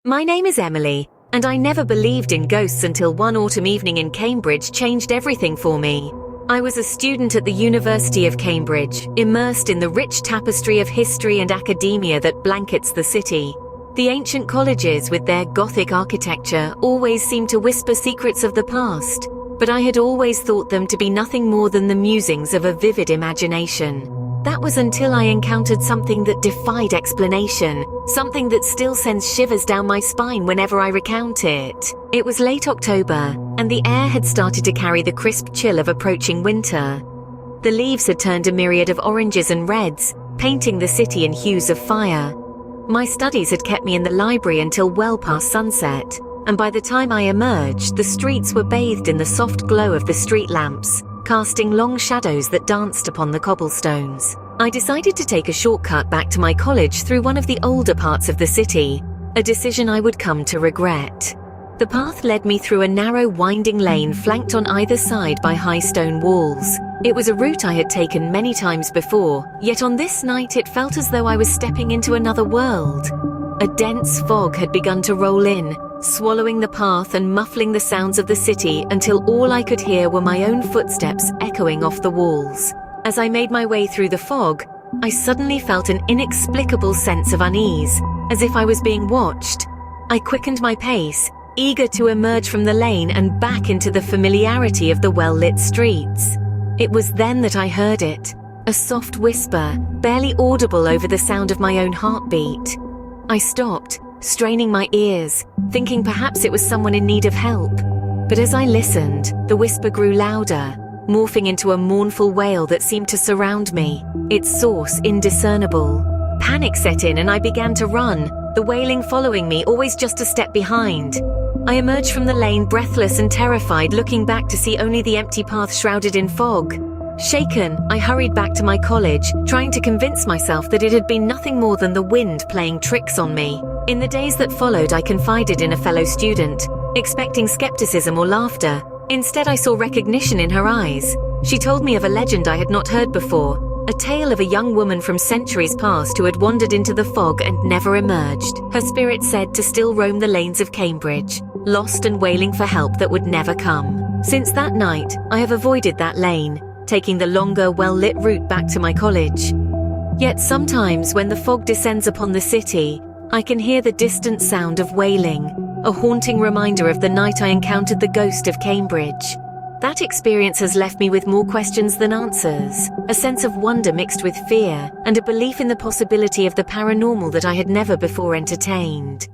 My name is Emily, and I never believed in ghosts until one autumn evening in Cambridge changed everything for me. I was a student at the University of Cambridge, immersed in the rich tapestry of history and academia that blankets the city. The ancient colleges, with their Gothic architecture, always seemed to whisper secrets of the past, but I had always thought them to be nothing more than the musings of a vivid imagination. That was until I encountered something that defied explanation, something that still sends shivers down my spine whenever I recount it. It was late October, and the air had started to carry the crisp chill of approaching winter. The leaves had turned a myriad of oranges and reds, painting the city in hues of fire. My studies had kept me in the library until well past sunset, and by the time I emerged, the streets were bathed in the soft glow of the street lamps, casting long shadows that danced upon the cobblestones. I decided to take a shortcut back to my college through one of the older parts of the city, a decision I would come to regret. The path led me through a narrow, winding lane flanked on either side by high stone walls. It was a route I had taken many times before, yet on this night it felt as though I was stepping into another world. A dense fog had begun to roll in, swallowing the path and muffling the sounds of the city until all I could hear were my own footsteps echoing off the walls. As I made my way through the fog, I suddenly felt an inexplicable sense of unease, as if I was being watched. I quickened my pace, eager to emerge from the lane and back into the familiarity of the well-lit streets. It was then that I heard it, a soft whisper, barely audible over the sound of my own heartbeat. I stopped, straining my ears, thinking perhaps it was someone in need of help. But as I listened, the whisper grew louder, morphing into a mournful wail that seemed to surround me, its source indiscernible. Panic set in and I began to run, the wailing following me, always just a step behind. I emerged from the lane breathless and terrified, looking back to see only the empty path shrouded in fog. Shaken, I hurried back to my college, trying to convince myself that it had been nothing more than the wind playing tricks on me. In the days that followed, I confided in a fellow student, expecting skepticism or laughter. Instead, I saw recognition in her eyes. She told me of a legend I had not heard before, a tale of a young woman from centuries past who had wandered into the fog and never emerged. Her spirit said to still roam the lanes of Cambridge, lost and wailing for help that would never come. Since that night, I have avoided that lane, taking the longer, well-lit route back to my college. Yet sometimes when the fog descends upon the city, I can hear the distant sound of wailing, a haunting reminder of the night I encountered the ghost of Cambridge. That experience has left me with more questions than answers, a sense of wonder mixed with fear, and a belief in the possibility of the paranormal that I had never before entertained.